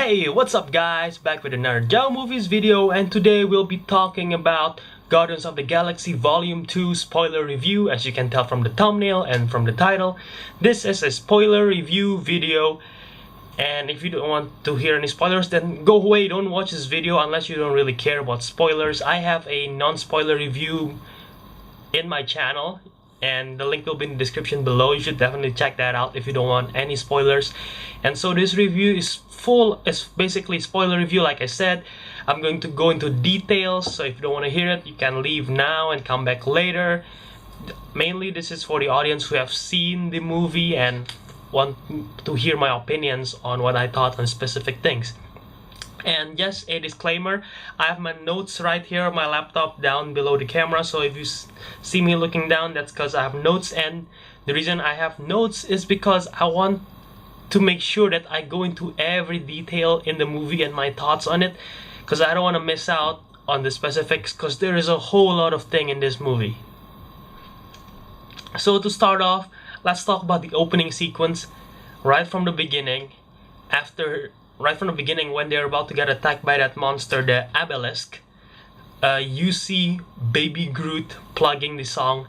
Hey, what's up guys? Back with another Dow Movies video, and today we'll be talking about Guardians of the Galaxy Volume 2 spoiler review. As you can tell from the thumbnail and from the title, this is a spoiler review video, and if you don't want to hear any spoilers, then go away, don't watch this video unless you don't really care about spoilers. I have a non-spoiler review in my channel, and the link will be in the description below. You should definitely check that out if you don't want any spoilers. And so this review is it's basically spoiler review. Like I said, I'm going to go into details, so if you don't want to hear it, you can leave now and come back later. Mainly this is for the audience who have seen the movie and want to hear my opinions on what I thought on specific things. And just a disclaimer, I have my notes right here on my laptop down below the camera, so if you see me looking down, that's because I have notes. And the reason I have notes is because I want to make sure that I go into every detail in the movie and my thoughts on it, because I don't want to miss out on the specifics, because there is a whole lot of thing in this movie. So to start off, let's talk about the opening sequence. Right from the beginning, when they're about to get attacked by that monster, the obelisk, you see Baby Groot plugging the song,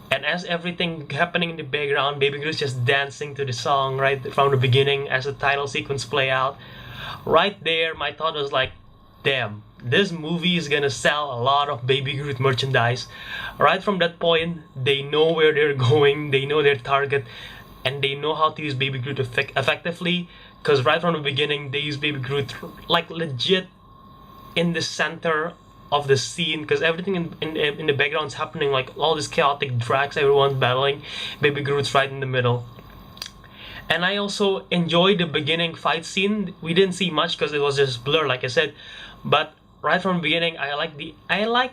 and as everything happening in the background, Baby Groot's just dancing to the song right from the beginning as the title sequence play out. Right there, my thought was like, damn, this movie is gonna sell a lot of Baby Groot merchandise. Right from that point, they know where they're going, they know their target, and they know how to use Baby Groot effectively. Because right from the beginning, they use Baby Groot like legit in the center of the scene, because everything in the background is happening, like all these chaotic drags, everyone's battling. Baby Groot's right in the middle. And I also enjoyed the beginning fight scene. We didn't see much because it was just blur, like I said. But right from the beginning, I like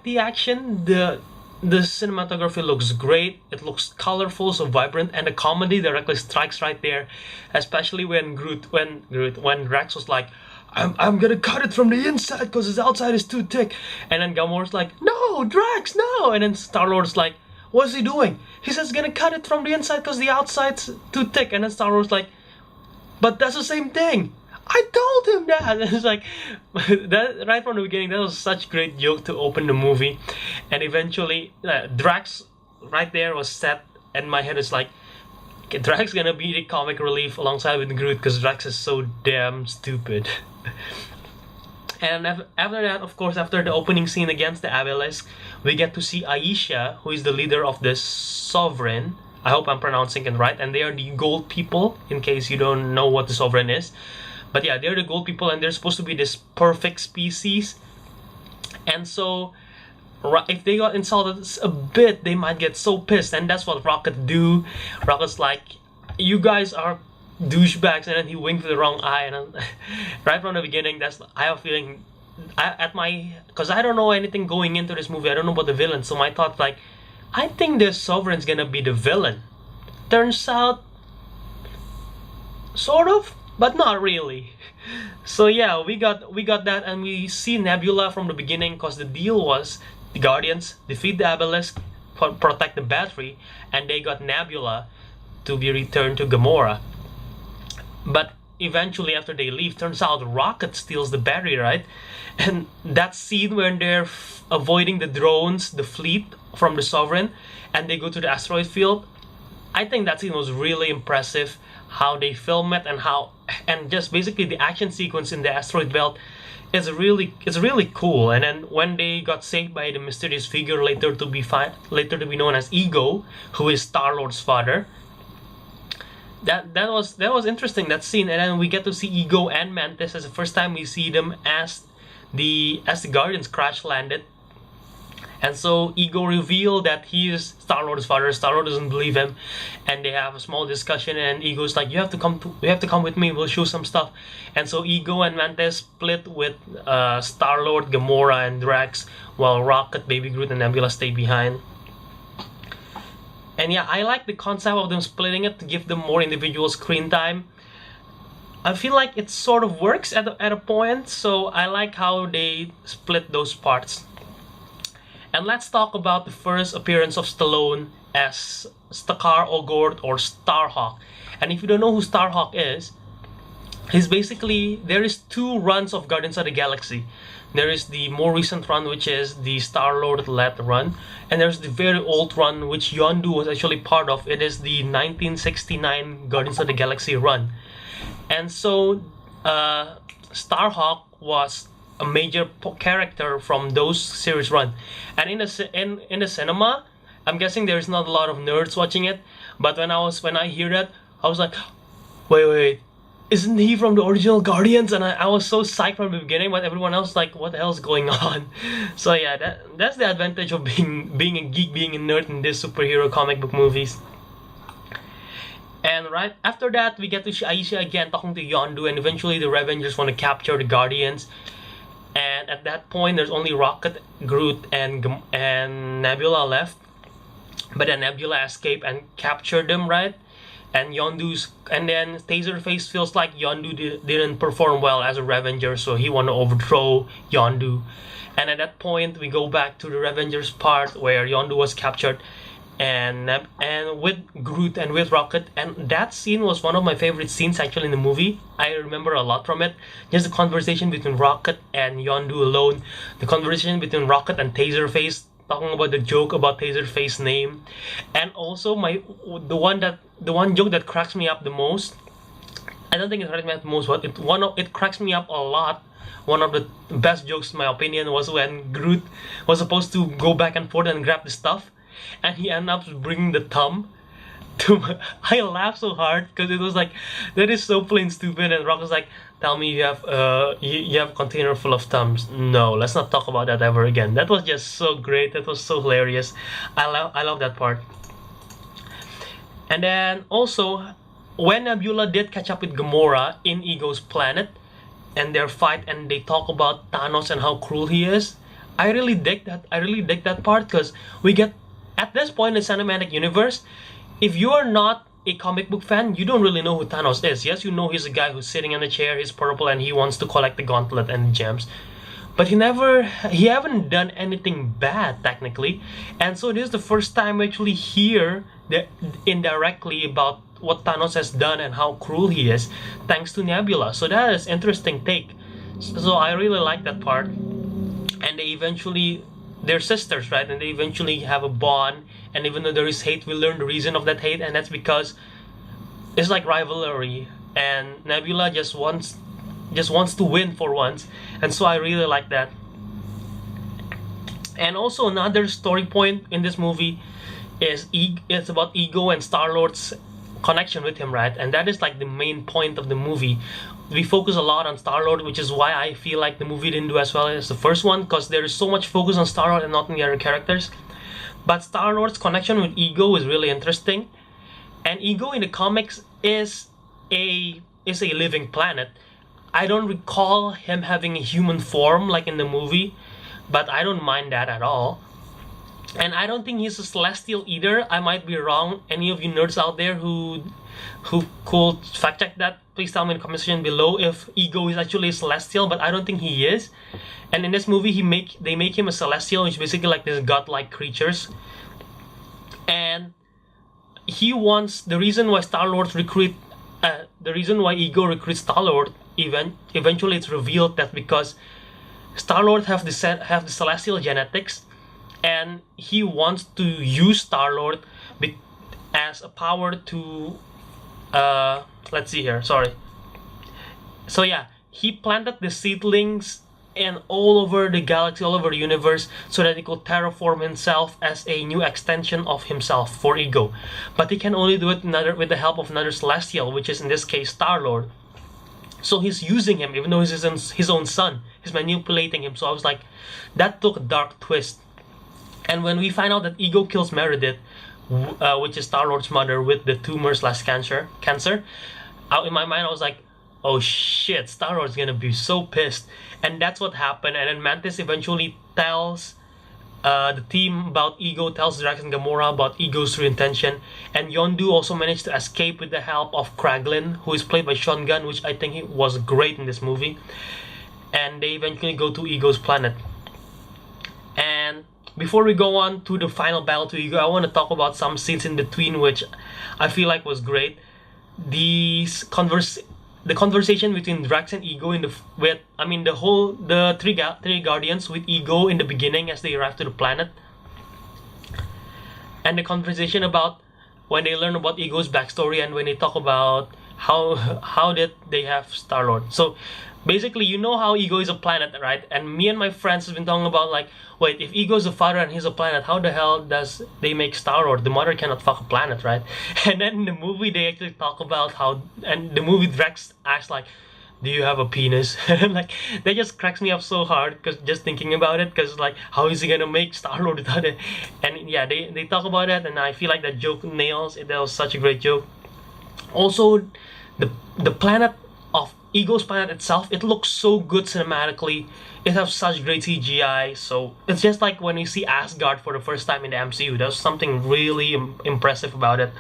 the action. The cinematography looks great. It looks colorful, so vibrant, and the comedy directly strikes right there. Especially when Drax was like, I'm gonna cut it from the inside because his outside is too thick. And then Gamora's like, no, Drax, no. And then Star-Lord's like, what's he doing? He says he's gonna cut it from the inside because the outside's too thick. And then Star-Lord's like, but that's the same thing. I told him that. And it's like, that right from the beginning, that was such a great joke to open the movie. And eventually, Drax right there was set, and my head is like, okay, Drax gonna be the comic relief alongside with Groot, because Drax is so damn stupid. And after that, of course, after the opening scene against the obelisk, we get to see Aisha, who is the leader of the Sovereign. I hope I'm pronouncing it right. And they are the gold people, in case you don't know what the Sovereign is. But yeah, they're the gold people, and they're supposed to be this perfect species. And so, if they got insulted a bit, they might get so pissed. And that's what Rocket do. Rocket's like, you guys are douchebags, and then he winked with the wrong eye. And right from the beginning, I have a feeling, because I don't know anything going into this movie. I don't know about the villain. So my thought, like, I think the Sovereign's gonna be the villain. Turns out, sort of, but not really. So yeah, we got that, and we see Nebula from the beginning, because the deal was the Guardians defeat the obelisk, protect the battery, and they got Nebula to be returned to Gamora. But eventually, after they leave, turns out Rocket steals the battery, right? And that scene when they're avoiding the drones, the fleet from the Sovereign, and they go to the asteroid field, I think that scene was really impressive. How they film it, and just basically the action sequence in the asteroid belt is really cool. And then when they got saved by the mysterious figure later to be known as Ego, who is Star-Lord's father, that was interesting, that scene. And then we get to see Ego and Mantis as the first time we see them as the Guardians crash landed. And so Ego revealed that he is Star-Lord's father. Star-Lord doesn't believe him, and they have a small discussion. And Ego's like, you have to come with me. We'll show some stuff. And so Ego and Mantis split with Star-Lord, Gamora, and Drax, while Rocket, Baby Groot, and Nebula stay behind. And yeah, I like the concept of them splitting it to give them more individual screen time. I feel like it sort of works at a point. So I like how they split those parts. And let's talk about the first appearance of Stallone as Stakar Ogord, or Starhawk. And if you don't know who Starhawk is, He's basically, there is two runs of Guardians of the Galaxy. There is the more recent run, which is the Star-Lord led run, and there's the very old run which Yondu was actually part of. It is the 1969 Guardians of the Galaxy run. And so Starhawk was a major character from those series run. And in the cinema, I'm guessing there's not a lot of nerds watching it, but when I hear that, I was like, wait, isn't he from the original Guardians? And I was so psyched from the beginning, but everyone else like, what the hell's going on? So yeah, that's the advantage of being a geek, being a nerd in these superhero comic book movies. And right after that, we get to Aisha again talking to Yondu, and eventually the Revengers want to capture the Guardians. And at that point, there's only Rocket, Groot, and Nebula left. But then Nebula escaped and captured them, right? And then Taserface feels like Yondu didn't perform well as a Revenger, so he want to overthrow Yondu. And at that point, we go back to the Revengers part where Yondu was captured, and with Groot and with Rocket. And that scene was one of my favorite scenes actually in the movie. I remember a lot from it. Just the conversation between Rocket and Yondu alone, the conversation between Rocket and Taserface, talking about the joke about Taserface's name, and also the one joke that cracks me up the most. I don't think it cracks me up the most, but it cracks me up a lot. One of the best jokes, in my opinion, was when Groot was supposed to go back and forth and grab the stuff, and he ended up bringing the thumb. I laughed so hard because it was like, that is so plain stupid. And Rock was like, tell me you have a container full of thumbs. No, let's not talk about that ever again. That was just so great. That was so hilarious. I love that part. And then also, when Nebula did catch up with Gamora in Ego's planet, and their fight, and they talk about Thanos and how cruel he is, I really dig that part, because we get, at this point in the cinematic universe, if you are not a comic book fan, you don't really know who Thanos is. Yes, you know he's a guy who's sitting in a chair, he's purple, and he wants to collect the gauntlet and the gems. But he haven't done anything bad, technically. And so this is the first time we actually hear indirectly about what Thanos has done and how cruel he is, thanks to Nebula. So that is interesting take. So I really like that part. And they're sisters, right? And they eventually have a bond. And even though there is hate, we learn the reason of that hate, and that's because it's like rivalry, and Nebula just wants to win for once. And so I really like that. And also another story point in this movie is it's about Ego and Star-Lord's connection with him, right? And that is like the main point of the movie. We focus a lot on Star-Lord, which is why I feel like the movie didn't do as well as the first one, because there is so much focus on Star-Lord and not on the other characters. But Star-Lord's connection with Ego is really interesting. And Ego in the comics is a living planet. I don't recall him having a human form like in the movie, but I don't mind that at all. And I don't think he's a Celestial either. I might be wrong. Any of you nerds out there who could fact check that, please tell me in the comment section below if Ego is actually a Celestial, but I don't think he is. And in this movie, they make him a Celestial, which is basically like this godlike creatures. And he wants, the reason why Ego recruits Star-Lord, eventually it's revealed that because Star-Lord have the Celestial genetics, and he wants to use Star-Lord as a power to let's see here, sorry. So yeah, he planted the seedlings in all over the galaxy, all over the universe, so that he could terraform himself as a new extension of himself for Ego. But he can only do it with the help of another Celestial, which is in this case Star-Lord. So he's using him, even though he's his own son. He's manipulating him. So I was like, that took a dark twist. And when we find out that Ego kills Meredith, which is Star-Lord's mother, with the tumor/cancer, in my mind I was like, oh shit, Star-Lord's gonna be so pissed. And that's what happened. And then Mantis eventually tells the team about Ego, tells Drax and Gamora about Ego's true intention. And Yondu also managed to escape with the help of Kraglin, who is played by Sean Gunn, which I think was great in this movie. And they eventually go to Ego's planet. And before we go on to the final battle to Ego, I want to talk about some scenes in between which I feel like was great. the conversation between Drax and Ego in the three Guardians with Ego in the beginning as they arrive to the planet, and the conversation about when they learn about Ego's backstory and when they talk about how did they have Star-Lord. So basically, you know how Ego is a planet, right? And me and my friends have been talking about like, wait, if Ego is a father and he's a planet, how the hell does they make Star-Lord? The mother cannot fuck a planet, right? And then in the movie, they actually talk about how, and the movie Drax asks like, do you have a penis? And like, that just cracks me up so hard because just thinking about it, because like, how is he gonna make Star-Lord without it? And yeah, they talk about it, and I feel like that joke nails it. That was such a great joke. Also, the planet of Ego's planet itself, it looks so good cinematically. It has such great CGI, so it's just like when we see Asgard for the first time in the MCU. There's something really impressive about it.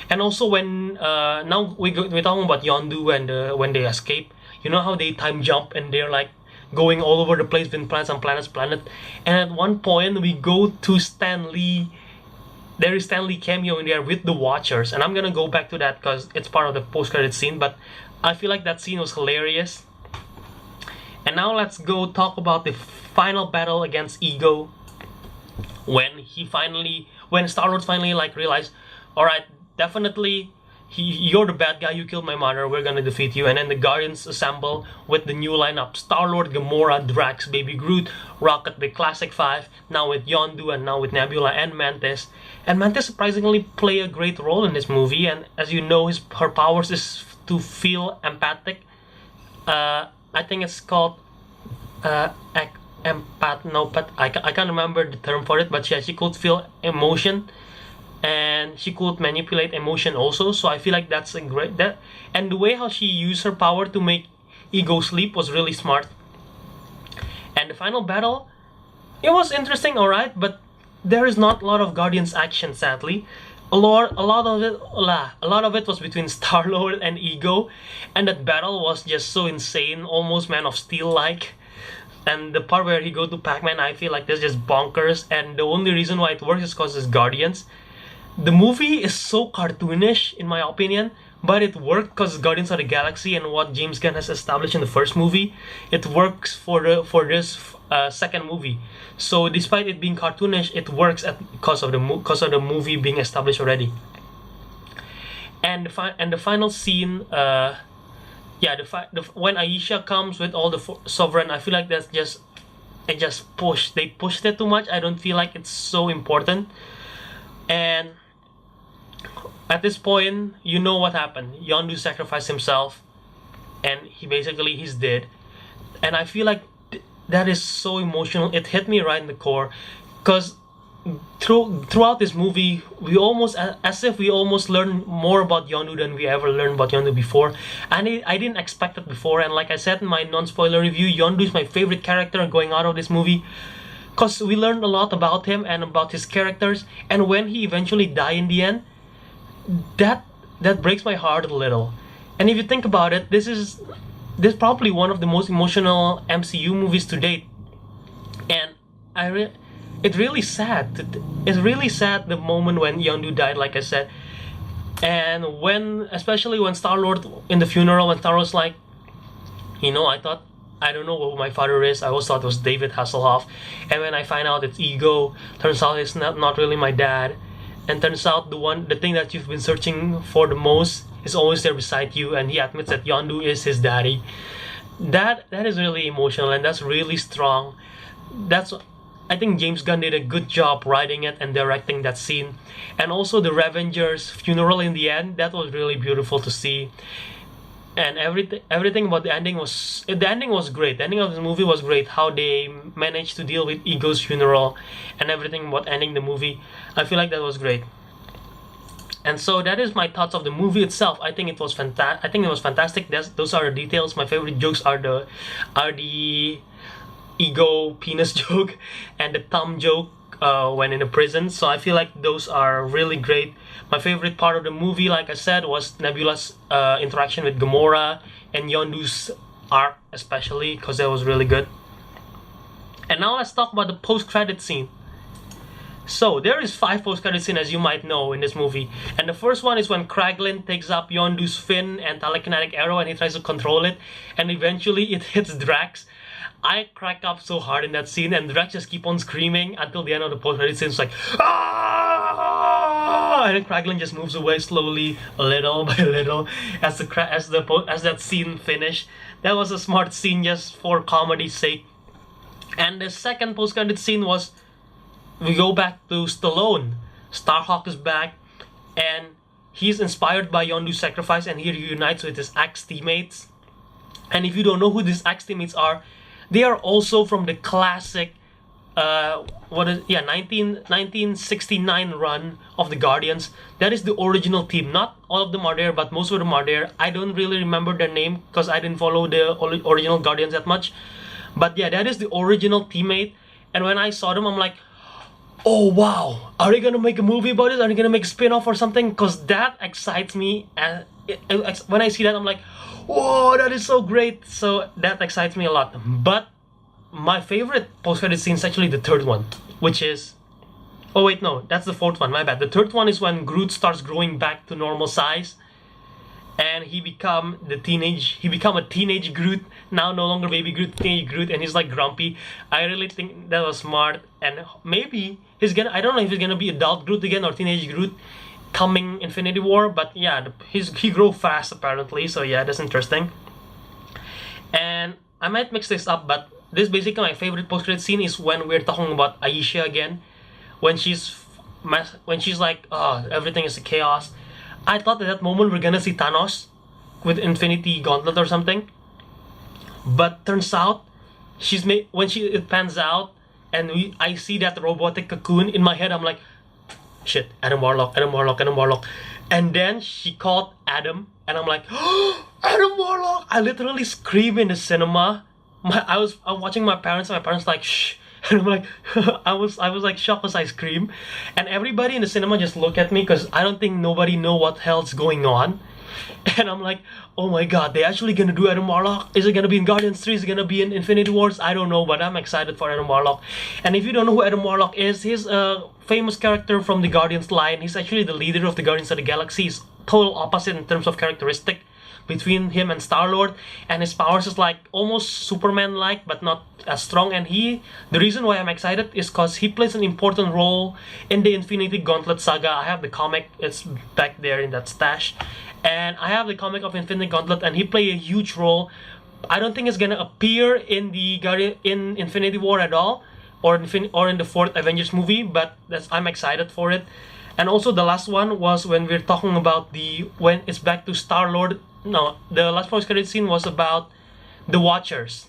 And also when now we're talking about Yondu and when they escape, you know how they time jump and they're like going all over the place between planets and planet. And at one point we go to Stan Lee. There is Stan Lee cameo in there with the Watchers, and I'm gonna go back to that because it's part of the post-credit scene. But I feel like that scene was hilarious. And now let's go talk about the final battle against Ego. When Star-Lord finally like realized, all right, definitely, you're the bad guy. You killed my mother. We're gonna defeat you. And then the Guardians assemble with the new lineup: Star-Lord, Gamora, Drax, Baby Groot, Rocket, the Classic Five. Now with Yondu, and now with Nebula and Mantis. And Mantis surprisingly play a great role in this movie. And as you know, her powers is to feel empathic. I think it's called empath. No, but I can't remember the term for it. But yeah, she could feel emotion. And she could manipulate emotion also, so I feel like that's a great and the way how she used her power to make Ego sleep was really smart. And the final battle, it was interesting, alright, but there is not a lot of Guardians action, sadly. A lot of it was between Star-Lord and Ego, and that battle was just so insane, almost Man of Steel like. And the part where he go to Pac-Man, I feel like that's just bonkers, and the only reason why it works is because it's Guardians. The movie is so cartoonish in my opinion, but it worked because Guardians of the Galaxy and what James Gunn has established in the first movie. It works for this second movie. So despite it being cartoonish, it works because of the movie being established already. And the final scene, when Aisha comes with all the Sovereign, I feel like they pushed it too much. I don't feel like it's so important. And at this point, you know what happened. Yondu sacrificed himself, and he's dead. And I feel like that is so emotional. It hit me right in the core, because throughout this movie, we almost learn more about Yondu than we ever learned about Yondu before. And I didn't expect it before. And like I said in my non-spoiler review, Yondu is my favorite character going out of this movie, because we learned a lot about him and about his characters. And when he eventually died in the end, that breaks my heart a little. And if you think about it, this is probably one of the most emotional MCU movies to date. And it's really sad. It's really sad the moment when Yondu died, like I said. And especially when Star-Lord in the funeral, when Star-Lord's like, I don't know who my father is. I always thought it was David Hasselhoff. And when I find out it's Ego, turns out it's not really my dad. And turns out the thing that you've been searching for the most is always there beside you. And he admits that Yondu is his daddy. That is really emotional, and that's really strong. I think James Gunn did a good job writing it and directing that scene. And also the Revenger's funeral in the end, that was really beautiful to see. And everything about the ending was great. The ending of the movie was great. How they managed to deal with Ego's funeral and everything about ending the movie, I feel like that was great. And so that is my thoughts of the movie itself. I think it was fantastic. Those are the details. My favorite jokes are the Ego penis joke and the thumb joke when in the prison. So I feel like those are really great. My favorite part of the movie, like I said, was Nebula's interaction with Gamora and Yondu's arc, especially, because that was really good. And now let's talk about the post-credit scene. So there is 5 post-credit scenes, as you might know, in this movie. And the first one is when Kraglin takes up Yondu's fin and telekinetic arrow and he tries to control it, and eventually it hits Drax. I crack up so hard in that scene, and Drax just keep on screaming until the end of the post-credit scene. It's like, ah! And then Kraglin just moves away slowly, little by little, as that scene finished. That was a smart scene just for comedy's sake. And the second post-credit scene was, we go back to Stallone. Starhawk is back, and he's inspired by Yondu's sacrifice, and he reunites with his ex teammates. And if you don't know who these ex teammates are, they are also from the classic 1969 run of the Guardians. That is the original team. Not all of them are there, but most of them are there. I don't really remember their name because I didn't follow the original Guardians that much. But yeah, that is the original teammate. And when I saw them, I'm like, oh wow, are they gonna make a movie about it? Are they gonna make a spin-off or something? Because that excites me. And when I see that, I'm like, whoa, that is so great. So that excites me a lot. But my favorite post-credit scene is actually the third one, which is, oh wait, no, that's the fourth one, my bad. The third one is when Groot starts growing back to normal size, and he become a teenage Groot, now no longer baby Groot, teenage Groot, and he's like grumpy. I really think that was smart, and maybe I don't know if he's gonna be adult Groot again or teenage Groot coming Infinity War, but yeah, he grew fast apparently, so yeah, that's interesting. And I might mix this up, but this is basically my favorite post-credit scene is when we're talking about Aisha again, when she's like, oh, everything is a chaos. I thought at that moment we're gonna see Thanos with Infinity Gauntlet or something, but turns out it pans out and I see that robotic cocoon in my head. I'm like, shit, Adam Warlock, and then she called Adam, and I'm like, oh, Adam Warlock! I literally screamed in the cinema. I was watching my parents, and my parents like, shh. And I'm like, I was like shocked as I scream, and everybody in the cinema just look at me because I don't think nobody know what hell's going on. And I'm like, oh my god, they actually gonna do Adam Warlock? Is it gonna be in Guardians 3? Is it gonna be in Infinity Wars? I don't know, but I'm excited for Adam Warlock. And if you don't know who Adam Warlock is, he's a famous character from the Guardians line. He's actually the leader of the Guardians of the Galaxy. He's total opposite in terms of characteristic between him and Star-Lord, and his powers is like almost Superman-like but not as strong. And the reason why I'm excited is because he plays an important role in the Infinity Gauntlet saga. I have the comic, it's back there in that stash, and I have the comic of Infinity Gauntlet, and he played a huge role. I don't think it's gonna appear in in Infinity War at all, or in the 4th Avengers movie, but I'm excited for it. And also the last one was when we're talking about when it's back to Star-Lord. No, the last post-credit scene was about the Watchers,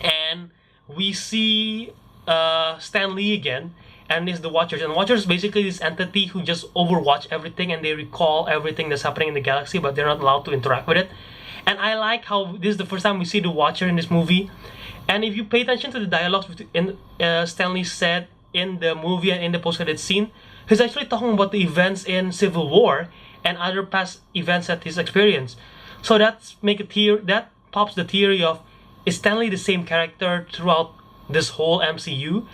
and we see Stan Lee again, and it's the Watchers. And Watchers is basically this entity who just overwatch everything, and they recall everything that's happening in the galaxy, but they're not allowed to interact with it. And I like how this is the first time we see the Watcher in this movie. And if you pay attention to the dialogues Stan Lee said in the movie and in the post-credit scene, he's actually talking about the events in Civil War and other past events that he's experienced. So that pops the theory of, is Stan Lee the same character throughout this whole MCU?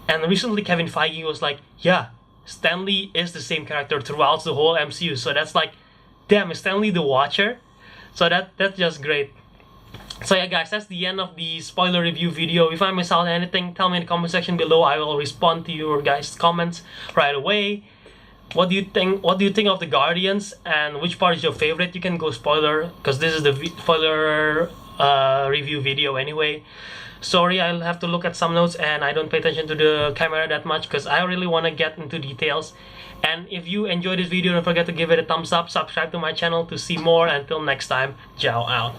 And recently Kevin Feige was like, yeah, Stan Lee is the same character throughout the whole MCU. So that's like, damn, is Stan Lee the Watcher? So that's just great. So yeah guys, that's the end of the spoiler review video. If I miss out on anything, tell me in the comment section below. I will respond to your guys' comments right away. What do you think of the Guardians, and which part is your favorite? You can go spoiler, because this is the spoiler review video anyway. Sorry, I'll have to look at some notes, and I don't pay attention to the camera that much because I really want to get into details. And if you enjoyed this video, don't forget to give it a thumbs up, subscribe to my channel to see more. Until next time, ciao out.